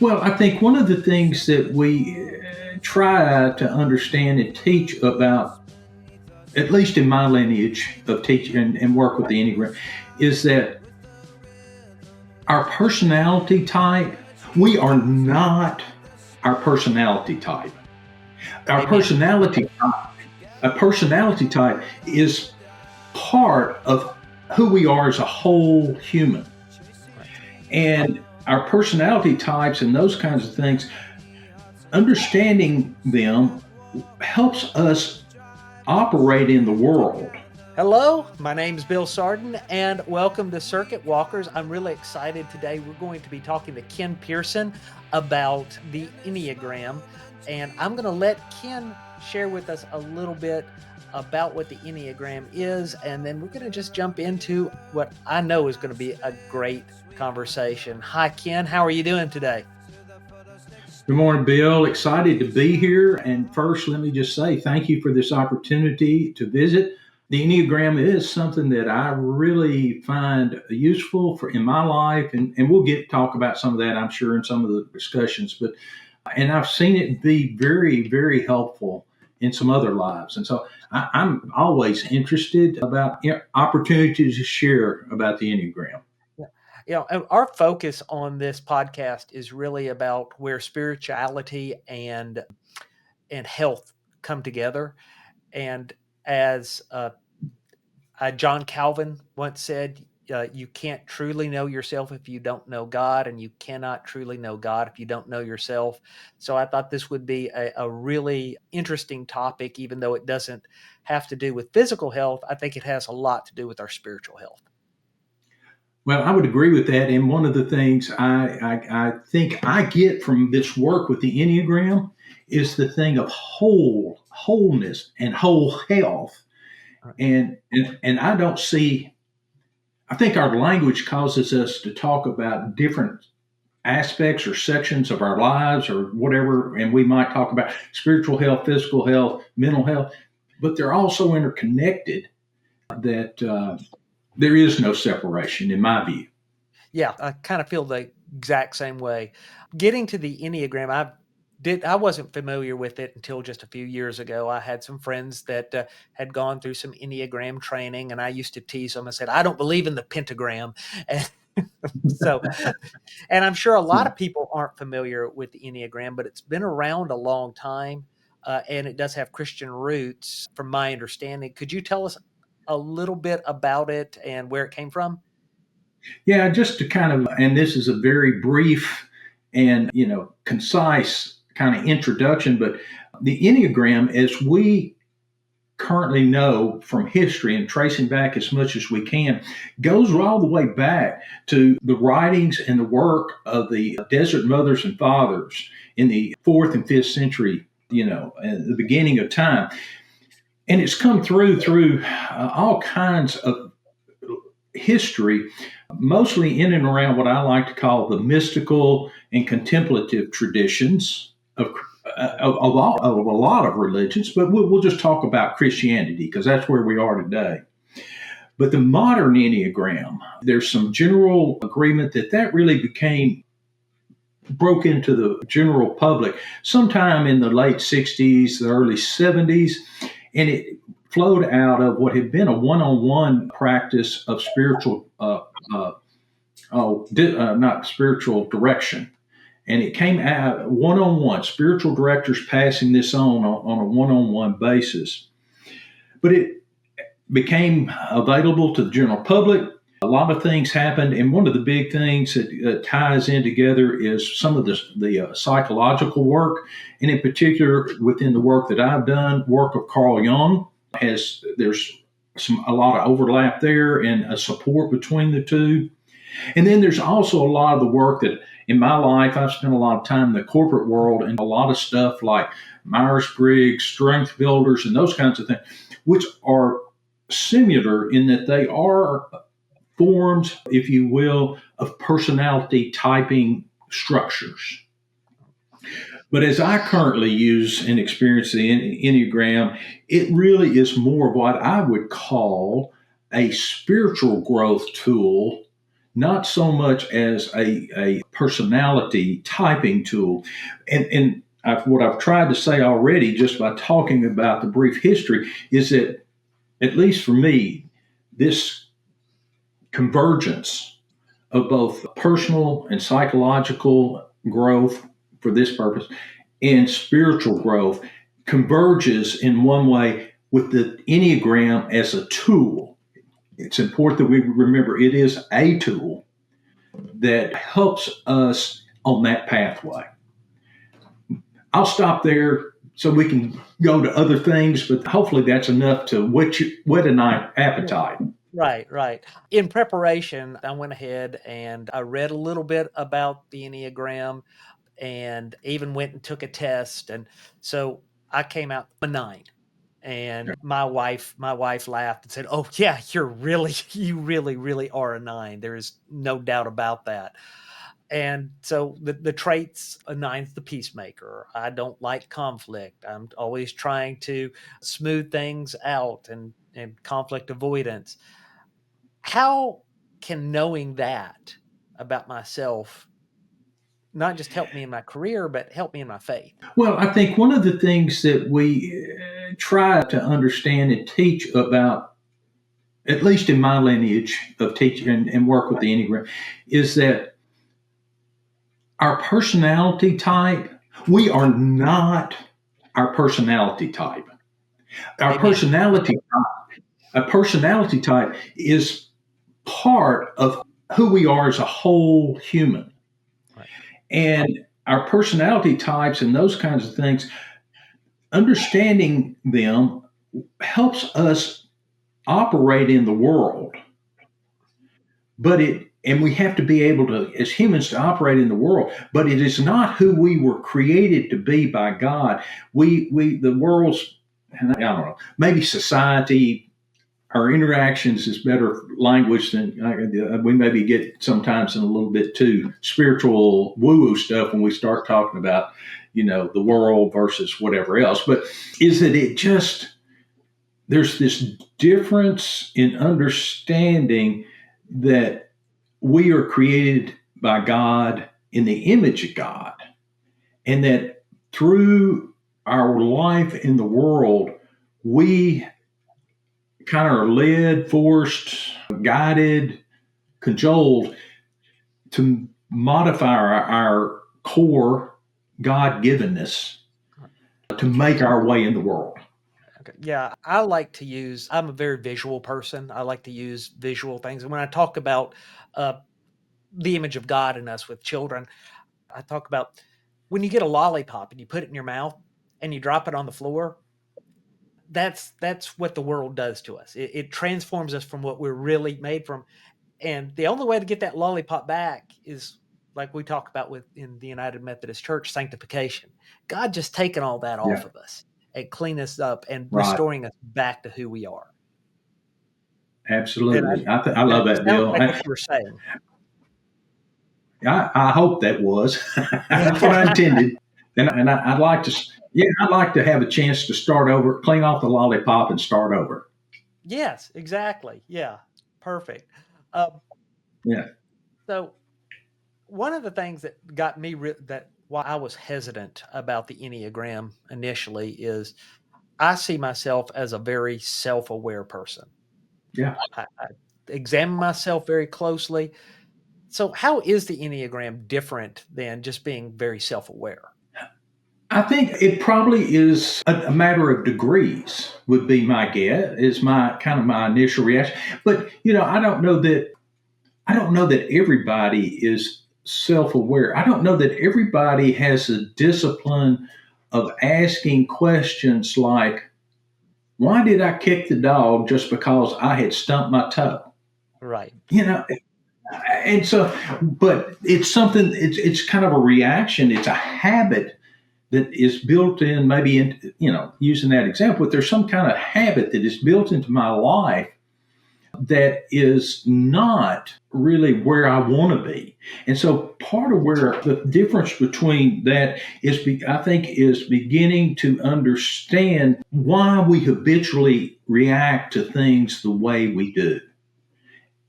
Well, I think one of the things that we try to understand and teach about, at least in my lineage of teaching and work with the Enneagram, is that our personality type, we are not our personality type. Our Amen. personality A personality type is part of who we are as a whole human. And our personality types and those kinds of things, understanding them helps us operate in the world. Hello, my name is Bill Sardin, and welcome to Circuit Walkers. I'm really excited today. We're going to be talking to Ken Pearson about the Enneagram, and I'm going to let Ken share with us a little bit about what the Enneagram is, and then we're going to just jump into what I know is going to be a great conversation. Hi, Ken. How are you doing today? Good morning, Bill. Excited to be here. And first, let me just say thank you for this opportunity to visit. The Enneagram is something that I really find useful in my life, and we'll get to talk about some of that, I'm sure, in some of the discussions. And I've seen it be very, very helpful in some other lives. And so I'm always interested about opportunities to share about the Enneagram. And our focus on this podcast is really about where spirituality and health come together. And as John Calvin once said, you can't truly know yourself if you don't know God, and you cannot truly know God if you don't know yourself. So I thought this would be a really interesting topic, even though it doesn't have to do with physical health. I think it has a lot to do with our spiritual health. Well, I would agree with that. And one of the things I think I get from this work with the Enneagram is the thing of wholeness and whole health. And I don't see, I think our language causes us to talk about different aspects or sections of our lives or whatever. And we might talk about spiritual health, physical health, mental health, but they're also interconnected that there is no separation in my view. Yeah, I kind of feel the exact same way. Getting to the Enneagram, I wasn't familiar with it until just a few years ago. I had some friends that had gone through some Enneagram training, and I used to tease them and said, "I don't believe in the pentagram." And so, and I'm sure a lot of people aren't familiar with the Enneagram, but it's been around a long time, and it does have Christian roots, from my understanding. Could you tell us a little bit about it and where it came from? Yeah, just to kind of, and this is a very brief and concise kind of introduction, but the Enneagram, as we currently know from history and tracing back as much as we can, goes all the way back to the writings and the work of the desert mothers and fathers in the fourth and fifth century, at the beginning of time. And it's come through all kinds of history, mostly in and around what I like to call the mystical and contemplative traditions of a lot of religions, but we'll just talk about Christianity because that's where we are today. But the modern Enneagram, there's some general agreement that really broke into the general public sometime in the late 60s, the early 70s, and it flowed out of what had been a one-on-one practice of not spiritual direction. And it came out one-on-one, spiritual directors passing this on a one-on-one basis. But it became available to the general public. A lot of things happened, and one of the big things that ties in together is some of the psychological work, and in particular within the work that I've done, work of Carl Jung. There's a lot of overlap there and a support between the two. And then there's also a lot of the work that in my life, I've spent a lot of time in the corporate world and a lot of stuff like Myers-Briggs, strength builders, and those kinds of things, which are similar in that they are forms, if you will, of personality typing structures. But as I currently use and experience the Enneagram, it really is more of what I would call a spiritual growth tool, not so much as a personality typing tool. What I've tried to say already, just by talking about the brief history, is that, at least for me, this convergence of both personal and psychological growth for this purpose and spiritual growth converges in one way with the Enneagram as a tool. It's important that we remember it is a tool that helps us on that pathway. I'll stop there so we can go to other things, but hopefully that's enough to whet an appetite. Right. In preparation, I went ahead and I read a little bit about the Enneagram and even went and took a test. And so I came out a 9. And my wife laughed and said, "Oh yeah, you really are a 9. There is no doubt about that." And so the traits, a 9's the peacemaker. I don't like conflict. I'm always trying to smooth things out and conflict avoidance. How can knowing that about myself not just help me in my career, but help me in my faith? Well, I think one of the things that we try to understand and teach about, at least in my lineage of teaching and work with the Enneagram, is that our personality type, we are not our personality type. Our Amen. personality type is part of who we are as a whole human. Right. And our personality types and those kinds of things, understanding them helps us operate in the world. And we have to be able to, as humans, to operate in the world, but it is not who we were created to be by God. The world's, I don't know, maybe society, our interactions is better language than we maybe get sometimes in a little bit too spiritual woo-woo stuff when we start talking about, the world versus whatever else. But is that there's this difference in understanding that we are created by God in the image of God, and that through our life in the world, we kind of are led, forced, guided, cajoled to modify our core God-givenness to make our way in the world. Okay. Yeah, I'm a very visual person. I like to use visual things. And when I talk about uh, the image of God in us with children, I talk about when you get a lollipop and you put it in your mouth and you drop it on the floor. That's what the world does to us. It transforms us from what we're really made from. And the only way to get that lollipop back is like we talk about in the United Methodist Church, sanctification. God just taking all that off Yeah, of us and clean us up and right. restoring us back to who we are. And Absolutely. I that love that, sounds Bill. like what you were saying. I hope that was. That's what I Yeah. intended. I'd like to, yeah, I'd like to have a chance to start over, clean off the lollipop and start over. Yes, exactly. Yeah, perfect. Um, Yeah. so one of the things that got me that why I was hesitant about the Enneagram initially is I see myself as a very self-aware person. Yeah. I examine myself very closely. So how is the Enneagram different than just being very self-aware? I think it probably is a matter of degrees would be my guess, is my kind of my initial reaction. But, I don't know that everybody is self-aware. I don't know that everybody has a discipline of asking questions like, why did I kick the dog just because I had stumped my toe? Right. You know, and so, but it's something, it's kind of a reaction. It's a habit that is built in, maybe in, using that example, but there's some kind of habit that is built into my life that is not really where I want to be. And so part of where the difference between that is, I think, is beginning to understand why we habitually react to things the way we do.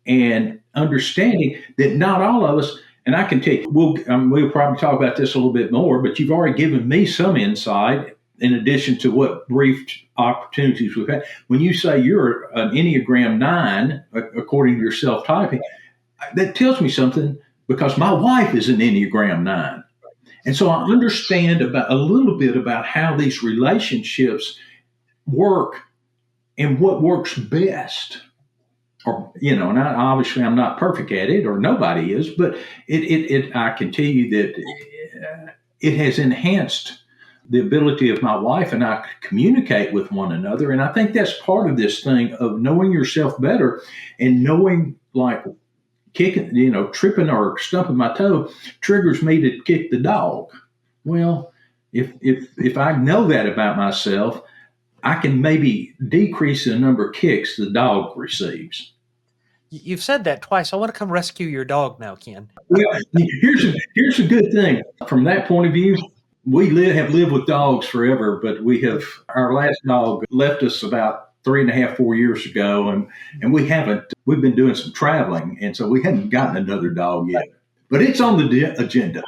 And understanding that not all of us, And I can tell you, we'll probably talk about this a little bit more, but you've already given me some insight in addition to what brief opportunities we've had. When you say you're an Enneagram 9, according to your self typing, that tells me something because my wife is an Enneagram 9. And so I understand about a little bit about how these relationships work and what works best. Or, and obviously I'm not perfect at it, or nobody is, but I can tell you that it has enhanced the ability of my wife and I to communicate with one another. And I think that's part of this thing of knowing yourself better and knowing, like, kicking, tripping or stumping my toe triggers me to kick the dog. Well, if I know that about myself, I can maybe decrease the number of kicks the dog receives. You've said that twice. I want to come rescue your dog now, Ken. Well, here's a good thing from that point of view. We have lived with dogs forever, but our last dog left us about 3.5, 4 years ago, and we've been doing some traveling, and so we hadn't gotten another dog yet. But it's on the agenda.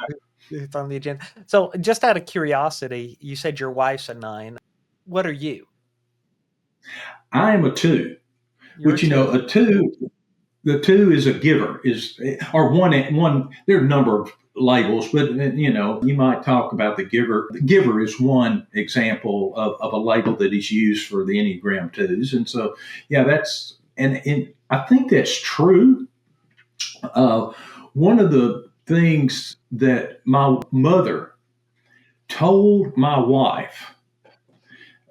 It's on the agenda. So, just out of curiosity, you said your wife's a 9. What are you? I am a 2, which a 2. The 2 is a giver, or one. There are a number of labels, but you might talk about the giver. The giver is one example of a label that is used for the Enneagram 2s, and so that's and I think that's true. One of the things that my mother told my wife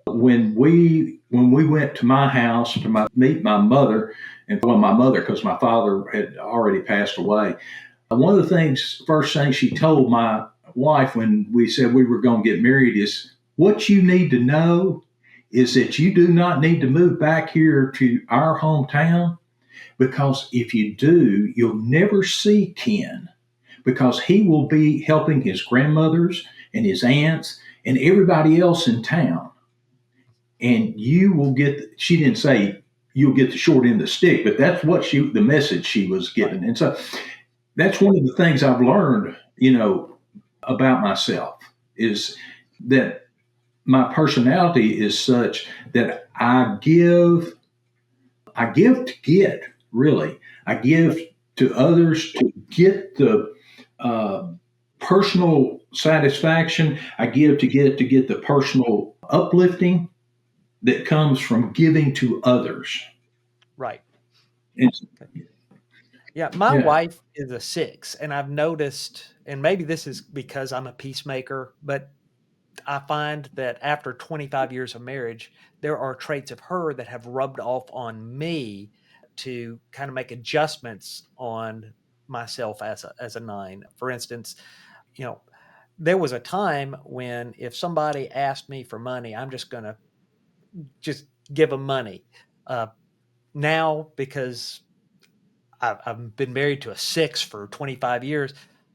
when we went to my house to meet my mother, and my mother, because my father had already passed away. One of the first things she told my wife when we said we were going to get married is, what you need to know is that you do not need to move back here to our hometown, because if you do, you'll never see Ken, because he will be helping his grandmothers and his aunts and everybody else in town. And you will she didn't say you'll get the short end of the stick, but that's the message she was giving. And so that's one of the things I've learned, about myself, is that my personality is such that I give to get, really. I give to others to get the personal satisfaction. I give to get the personal uplifting that comes from giving to others. Right. Yeah, my wife is a 6, and I've noticed, and maybe this is because I'm a peacemaker, but I find that after 25 years of marriage, there are traits of her that have rubbed off on me to kind of make adjustments on myself as a 9. For instance, there was a time when if somebody asked me for money, I'm just going to just give them money. Now, because I've been married to a 6 for 25 years,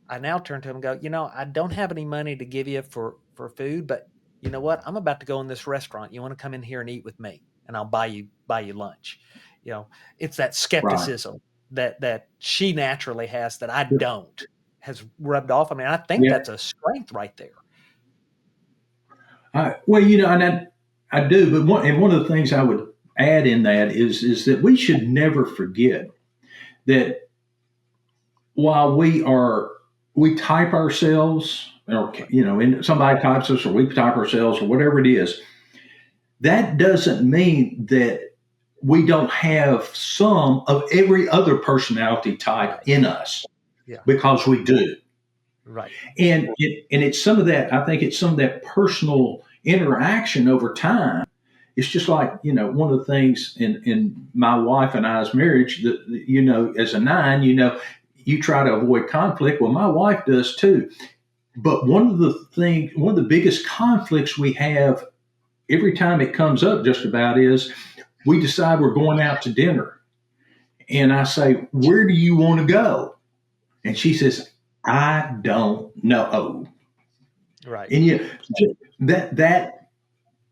I now turn to him and go, I don't have any money to give you for food, but you know what? I'm about to go in this restaurant. You want to come in here and eat with me, and I'll buy you lunch. It's that skepticism that she naturally has that I don't, has rubbed off. I mean, I think that's a strength right there. And I do, but one of the things I would add in that is that we should never forget that while we type ourselves, or and somebody types us, or we type ourselves, or whatever it is, that doesn't mean that we don't have some of every other personality type in us, because we do. Right. And it's some of that. I think it's some of that personal interaction over time. It's just like, one of the things in my wife and I's marriage that, as a 9, you try to avoid conflict. Well, my wife does too. But one of the biggest conflicts we have every time it comes up just about is we decide we're going out to dinner. And I say, where do you want to go? And she says, I don't know. Right. And that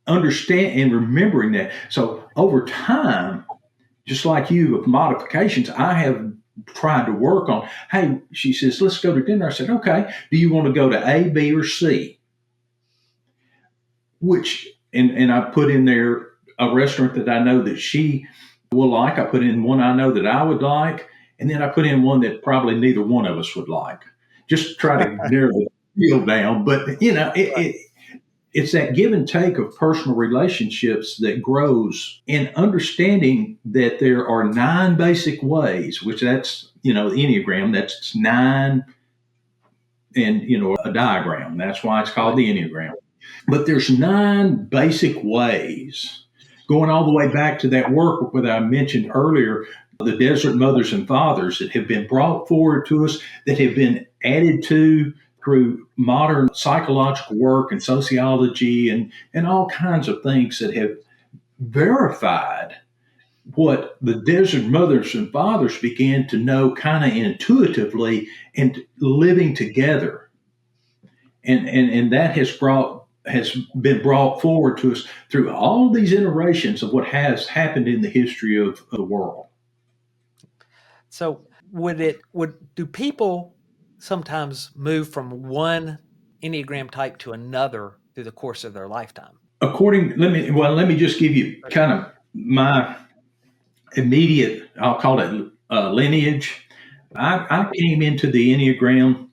understand and remembering that. So over time, just like you with modifications, I have tried to work on. Hey, she says, let's go to dinner. I said, okay. Do you want to go to A, B, or C? And I put in there a restaurant that I know that she will like. I put in one I know that I would like. And then I put in one that probably neither one of us would like. Just try to narrow the deal down. But, it's that give and take of personal relationships that grows in understanding that there are 9 basic ways, which that's, the Enneagram, that's 9 and, a diagram. That's why it's called the Enneagram. But there's 9 basic ways, going all the way back to that work that I mentioned earlier, the Desert Mothers and Fathers that have been brought forward to us, that have been added to through modern psychological work and sociology and all kinds of things that have verified what the Desert Mothers and Fathers began to know kind of intuitively and living together. And that has been brought forward to us through all these iterations of what has happened in the history of the world. So do people sometimes move from one Enneagram type to another through the course of their lifetime? Let me just give you kind of my immediate, I'll call it lineage. I came into the Enneagram,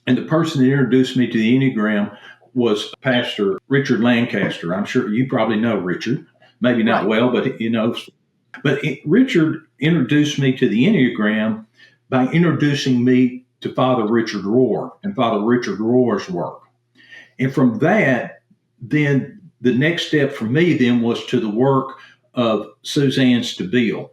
and the person that introduced me to the Enneagram was Pastor Richard Lancaster. I'm sure you probably know Richard, maybe not well, but Richard introduced me to the Enneagram by introducing me to Father Richard Rohr and Father Richard Rohr's work. And from that, then the next step for me then was to the work of Suzanne Stabile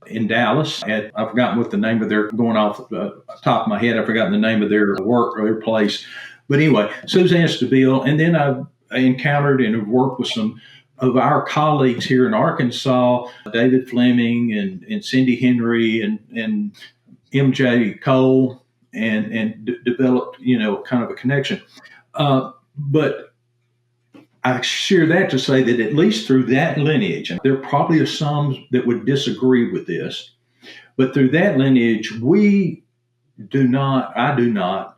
in Dallas. I've forgotten what the name of their, going off the top of my head, I've forgotten the name of their work or their place. But anyway, Suzanne Stabile. And then I've encountered and have worked with some of our colleagues here in Arkansas, David Fleming and Cindy Henry and MJ Cole, and developed, kind of a connection. But I share that to say that at least through that lineage, and there probably are some that would disagree with this, but through that lineage, I do not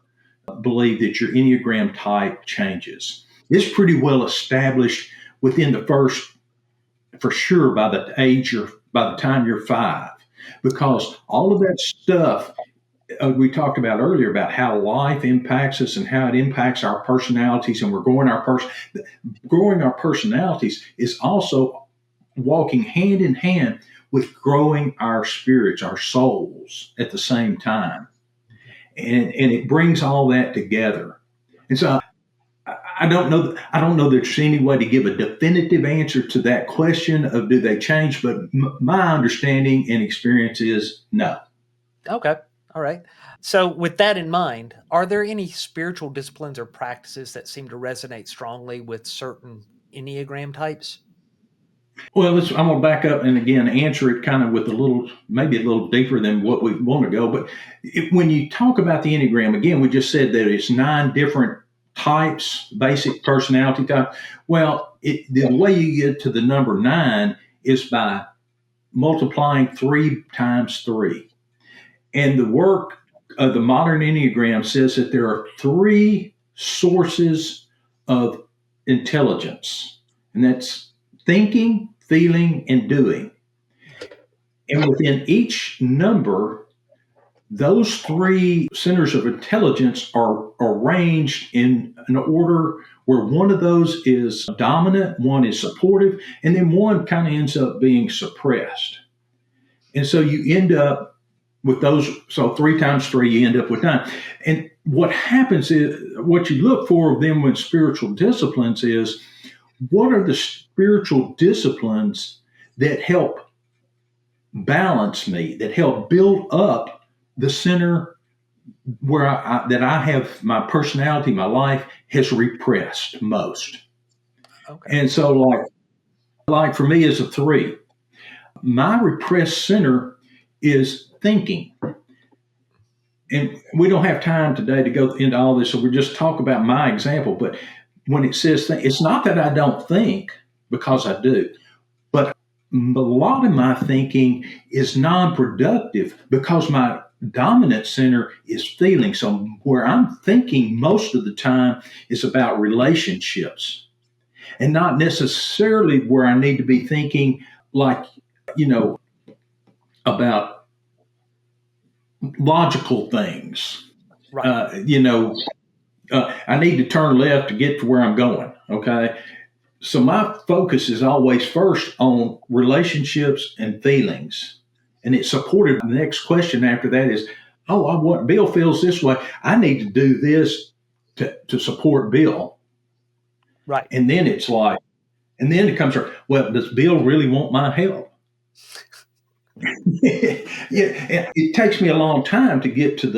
believe that your Enneagram type changes. It's pretty well established within the first, for sure, by the time you're 5, because all of that stuff we talked about earlier about how life impacts us and how it impacts our personalities, and we're growing our personalities is also walking hand in hand with growing our spirits, our souls at the same time. And it brings all that together. And so I don't know that there's any way to give a definitive answer to that question of do they change, but my understanding and experience is no. Okay. All right. So with that in mind, are there any spiritual disciplines or practices that seem to resonate strongly with certain Enneagram types? Well, I'm going to back up and again answer it kind of with maybe a little deeper than what we want to go. But when you talk about the Enneagram, again, we just said that it's 9 different types, basic personality type. Well, the way you get to the number 9 is by multiplying 3 times 3. And the work of the modern Enneagram says that there are 3 sources of intelligence, and that's thinking, feeling, and doing. And within each number, those 3 centers of intelligence are arranged in an order where one of those is dominant, one is supportive, and then one kind of ends up being suppressed. And so you end up with those. So 3 times 3, you end up with 9. And what happens is, what you look for then with spiritual disciplines is, what are the spiritual disciplines that help balance me, that help build up the center where I have my personality, my life has repressed most. Okay. And so like for me as a 3, my repressed center is thinking. And we don't have time today to go into all this, so we'll just talk about my example. But when it says it's not that I don't think, because I do, but a lot of my thinking is non-productive because my dominant center is feeling. So where I'm thinking most of the time is about relationships and not necessarily where I need to be thinking like, you know, about logical things. Right. You know, I need to turn left to get to where I'm going. Okay. So my focus is always first on relationships and feelings. And it's supported. The next question after that is, oh, I want Bill feels this way. I need to do this to support Bill. Right. And then it's like, and then it comes from, well, does Bill really want my help? Yeah, it takes me a long time to get to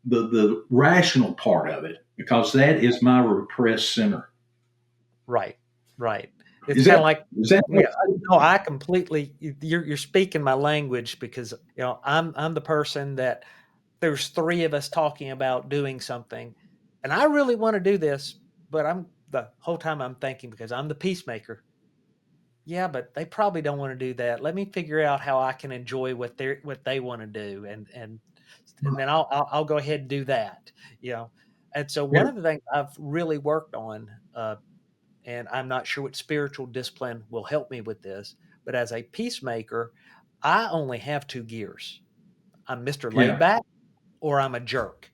the rational part of it because that is my repressed center. Right. Right. It's Is kind that of like, is that yeah, no, I completely, you're speaking my language because, I'm the person that there's three of us talking about doing something and I really want to do this, but the whole time I'm thinking because I'm the peacemaker. Yeah, but they probably don't want to do that. Let me figure out how I can enjoy what they want to do, and then I'll go ahead and do that. You know, and so yeah, one of the things I've really worked on, and I'm not sure what spiritual discipline will help me with this, but as a peacemaker, I only have two gears. I'm Mister Laid yeah. Back, or I'm a jerk,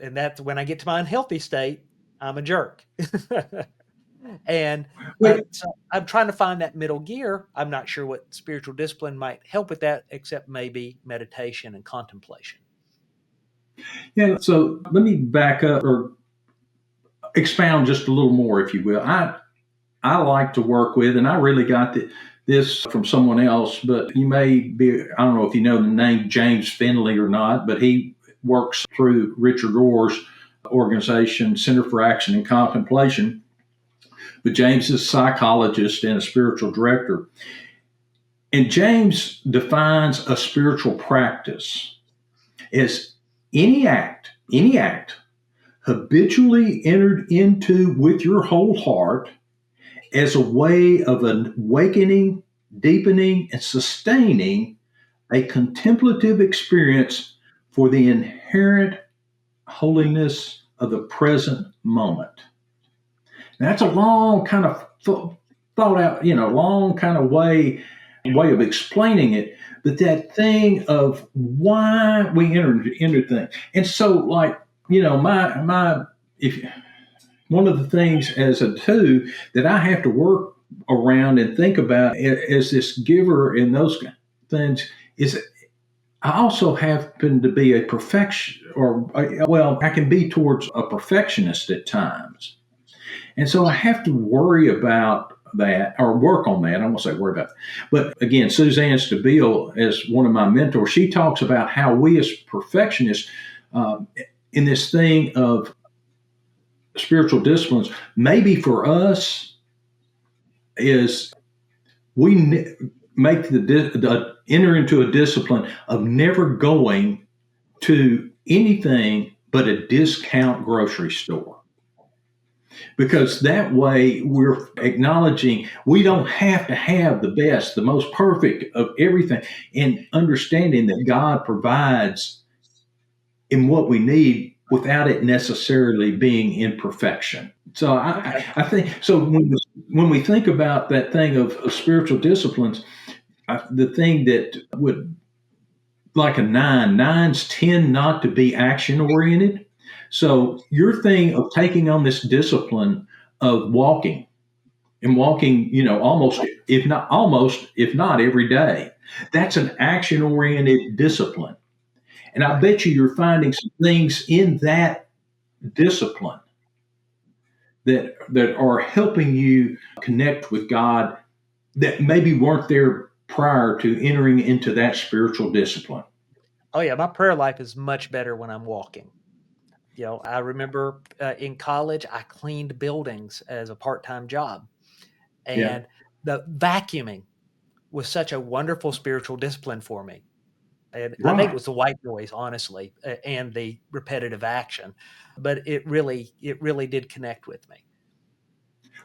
and that's when I get to my unhealthy state, I'm a jerk. And Wait, so I'm trying to find that middle gear. I'm not sure what spiritual discipline might help with that, except maybe meditation and contemplation. yeah. So let me back up or expound just a little more, if you will. I like to work with, and I really got this from someone else, but you may be, I don't know if you know the name James Finley or not, but he works through Richard Rohr's organization, Center for Action and Contemplation. But James is a psychologist and a spiritual director. And James defines a spiritual practice as any act habitually entered into with your whole heart as a way of awakening, deepening, and sustaining a contemplative experience for the inherent holiness of the present moment. Now, that's a long kind of thought out, long kind of way of explaining it. But that thing of why we enter things, and so like my if one of the things as a two that I have to work around and think about as this giver in those things is I also happen to be a perfection or well, I can be towards a perfectionist at times. And so I have to worry about that or work on that. I won't say worry about it. But again, Suzanne Stabile, as one of my mentors, she talks about how we as perfectionists, in this thing of spiritual disciplines, maybe for us is we make the enter into a discipline of never going to anything but a discount grocery store because that way we're acknowledging we don't have to have the best, the most perfect of everything, and understanding that God provides in what we need without it necessarily being in perfection. So Okay. I think so when we think about that thing of spiritual disciplines, the thing that would like a nines tend not to be action oriented. So your thing of taking on this discipline of walking and walking, almost, if not every day, that's an action oriented discipline. And I Right. bet you're finding some things in that discipline that are helping you connect with God that maybe weren't there prior to entering into that spiritual discipline. Oh yeah, my prayer life is much better when I'm walking. I remember in college I cleaned buildings as a part-time job, Yeah. and the vacuuming was such a wonderful spiritual discipline for me. And I think it Right. was the white noise, honestly, and the repetitive action, but it really did connect with me.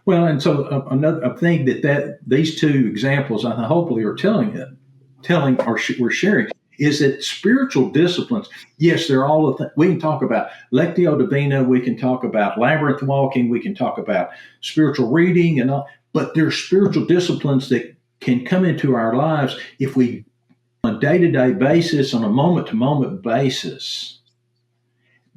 Well, and so another a thing that these two examples, I think, hopefully are telling or we're sharing is that spiritual disciplines. Yes, they're all we can talk about lectio divina, we can talk about labyrinth walking, we can talk about spiritual reading and all, but there's spiritual disciplines that can come into our lives if we, on a day-to-day basis, on a moment-to-moment basis,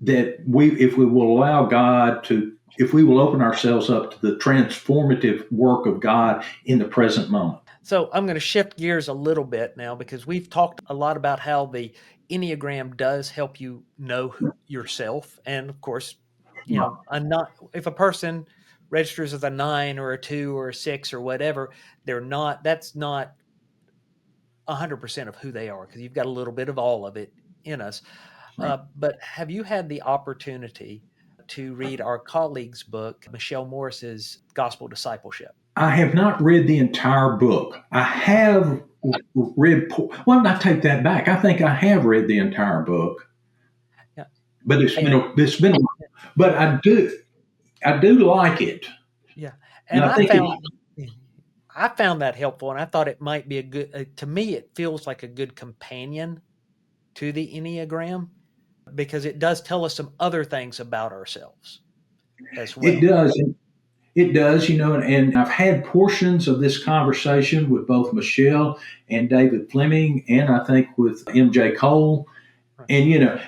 that if we will allow God to, if we will open ourselves up to the transformative work of God in the present moment. So I'm going to shift gears a little bit now, because we've talked a lot about how the Enneagram does help you know yourself. And of course, if a person registers as a 9 or a 2 or a 6 or whatever, that's not 100% of who they are, because you've got a little bit of all of it in us. Right. But have you had the opportunity to read our colleague's book, Michelle Morris's Gospel Discipleship? I have not read the entire book. I have read, well, I take that back. I think I have read the entire book, Yeah. but but I do like it. Yeah. And And I think I found that helpful, and I thought it might be a good, to me, it feels like a good companion to the Enneagram, because it does tell us some other things about ourselves as it well. does. It does, and I've had portions of this conversation with both Michelle and David Fleming, and I think with MJ Cole. Right. And,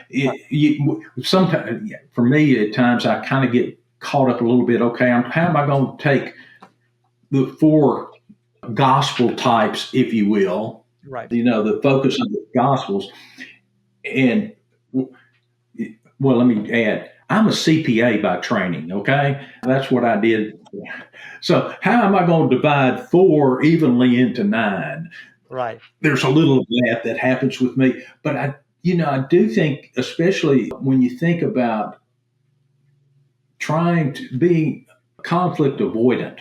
sometimes for me, at times, I kind of get caught up a little bit. Okay, how am I going to take the four gospel types, if you will, Right. the focus of the gospels? And, well, let me add, I'm a CPA by training, okay? That's what I did. So how am I going to divide 4 evenly into 9? Right. There's a little of that happens with me, but I do think, especially when you think about trying to be conflict avoidant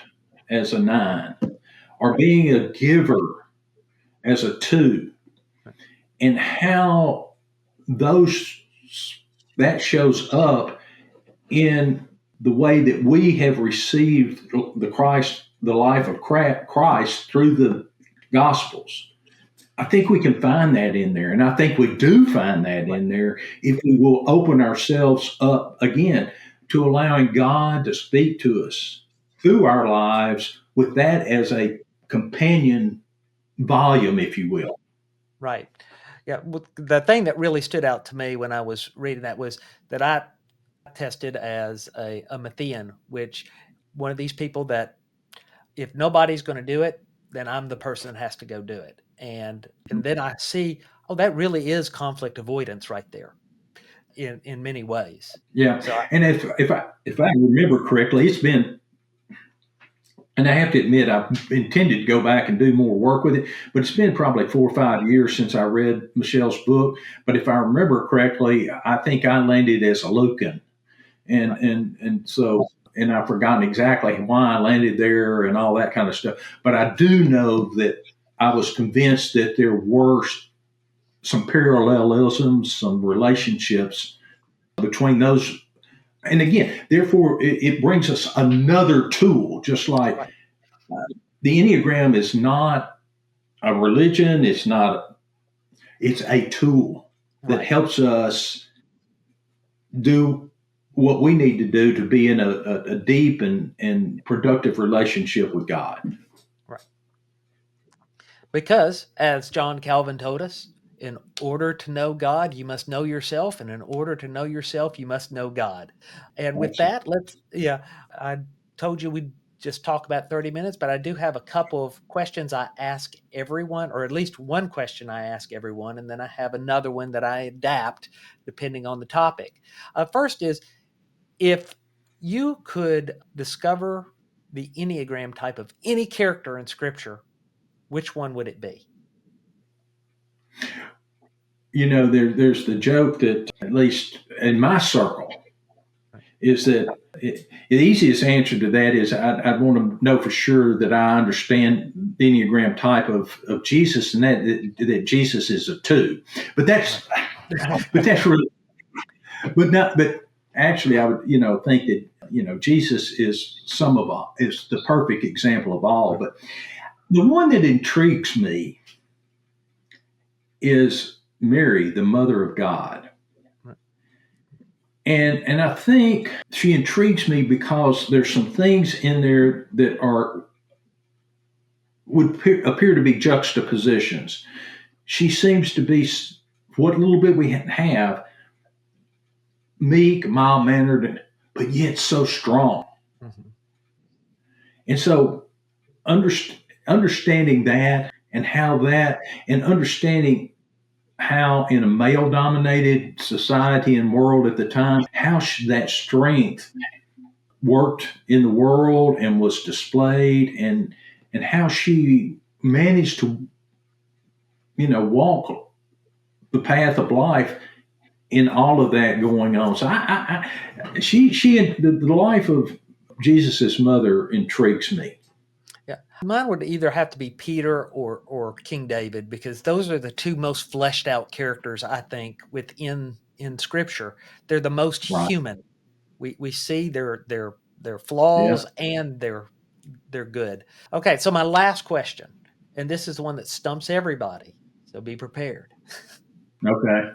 as a 9, or being a giver as a 2, and how those that shows up in the way that we have received the life of Christ through the Gospels. I think we can find that in there, and I think we do find that Right. in there if we will open ourselves up again to allowing God to speak to us through our lives with that as a companion volume, if you will. Right. Yeah. The thing that really stood out to me when I was reading that was that I tested as a Matthean, which one of these people that if nobody's going to do it, then I'm the person that has to go do it. And then I see, oh, that really is conflict avoidance right there in many ways. Yeah, So and if I remember correctly, it's been, and I have to admit, I've intended to go back and do more work with it, but it's been probably 4 or 5 years since I read Michelle's book. But if I remember correctly, I think I landed as a Lucan, and right. so, and I've forgotten exactly why I landed there and all that kind of stuff. But I do know that I was convinced that there were some parallelisms, some relationships between those. And again, therefore, it brings us another tool, just like Right. the Enneagram is not a religion. It's a tool that Right. helps us do what we need to do to be in a deep and productive relationship with God. Right. Because as John Calvin told us, in order to know God, you must know yourself, and in order to know yourself, you must know God. And with that, I told you we'd just talk about 30 minutes, but I do have a couple of questions I ask everyone, or at least one question I ask everyone, and then I have another one that I adapt depending on the topic. First is, if you could discover the Enneagram type of any character in Scripture, which one would it be? There's the joke that, at least in my circle, is that the easiest answer to that is I'd want to know for sure that I understand the Enneagram type of Jesus, and that Jesus is a 2. But that's really, but not, but actually I would, think that Jesus is is the perfect example of all. But the one that intrigues me is Mary, the mother of God. And I think she intrigues me because there's some things in there that would appear to be juxtapositions. She seems to be what little bit we have, meek, mild mannered, but yet so strong. Mm-hmm. And so understanding that and understanding how in a male dominated society and world at the time, how that strength worked in the world and was displayed, and how she managed to walk the path of life in all of that going on. So the life of Jesus's mother intrigues me. Yeah, mine would either have to be Peter or King David, because those are the two most fleshed out characters, I think, in Scripture. They're the most Right. human. We see their Yeah. flaws and they're good. Okay, so my last question, and this is the one that stumps everybody, so be prepared. Okay.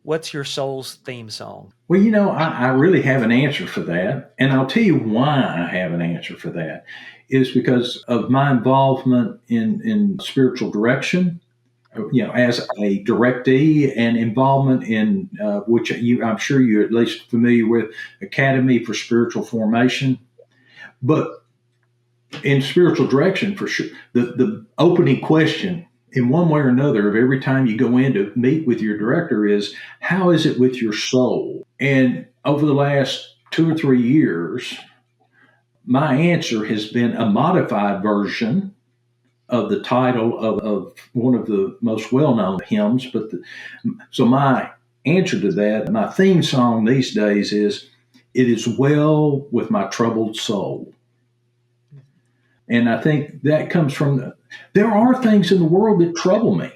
What's your soul's theme song? Well, I really have an answer for that. And I'll tell you why I have an answer for that is because of my involvement in spiritual direction, as a directee, and involvement in which I'm sure you're at least familiar with, Academy for Spiritual Formation. But in spiritual direction, for sure, the opening question in one way or another of every time you go in to meet with your director is, how is it with your soul? And over the last 2 or 3 years, my answer has been a modified version of the title of one of the most well-known hymns. So my answer to that, my theme song these days is, "It is well with my troubled soul." And I think that comes from there are things in the world that trouble me.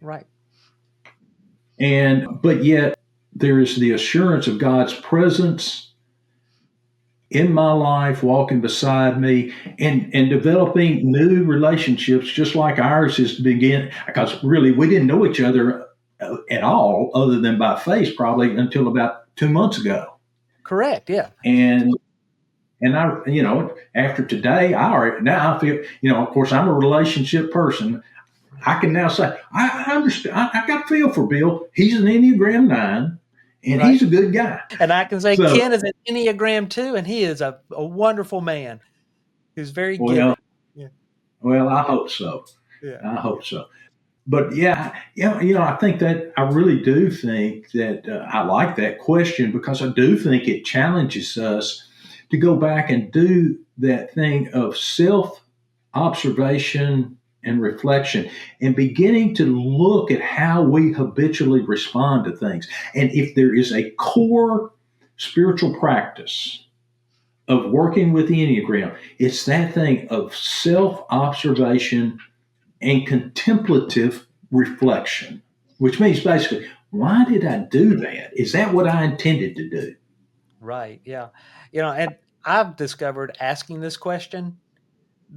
Right. But yet there is the assurance of God's presence in my life, walking beside me, and developing new relationships, just like ours is to begin. Because really, we didn't know each other at all, other than by face, probably until about 2 months ago. Correct. Yeah. And I, after today, now I feel, of course, I'm a relationship person. I can now say, I understand. I got a feel for Bill. He's an Enneagram 9, and he's a good guy. And I can say Ken is an Enneagram 2, and he is a wonderful man who's very giving. Yeah. Well, I hope so. Yeah. I hope so. But I think that I really do think that I like that question, because I do think it challenges us to go back and do that thing of self-observation and reflection, and beginning to look at how we habitually respond to things. And if there is a core spiritual practice of working with the Enneagram, it's that thing of self-observation and contemplative reflection, which means basically, why did I do that? Is that what I intended to do? Right. Yeah. And I've discovered, asking this question,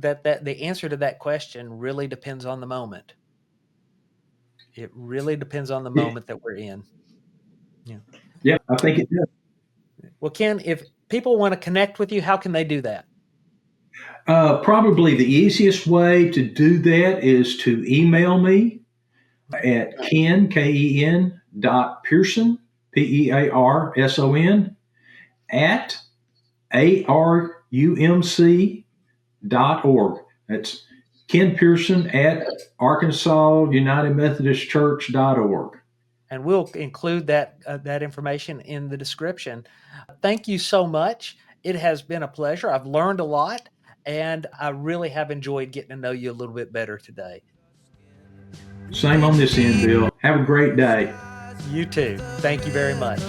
that the answer to that question really depends on the moment. It really depends on the moment that we're in. Yeah. Yeah, I think it does. Well, Ken, if people want to connect with you, how can they do that? Probably the easiest way to do that is to email me at Ken, Pearson, Pearson, at arumc.org. That's Ken Pearson at ArkansasUnitedMethodistChurch.org. And we'll include that information in the description. Thank you so much. It has been a pleasure. I've learned a lot, and I really have enjoyed getting to know you a little bit better today. Same on this end, Bill. Have a great day. You too. Thank you very much.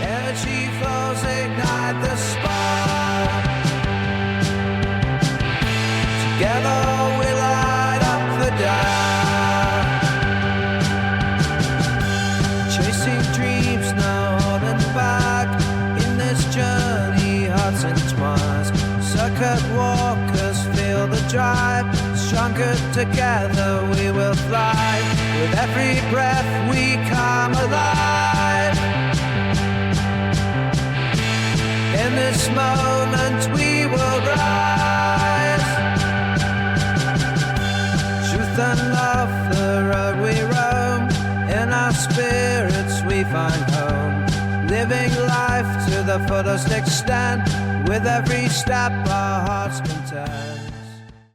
Energy flows, ignite the spark. Together we light up the dark. Chasing dreams, no holding back. Drunkard walkers feel the drive. Stronger together we will fly. With every breath we come alive. In this moment we will rise. Truth and love, the road we roam. In our spirits we find home. Living life to the fullest extent. With every step our hearts can turn.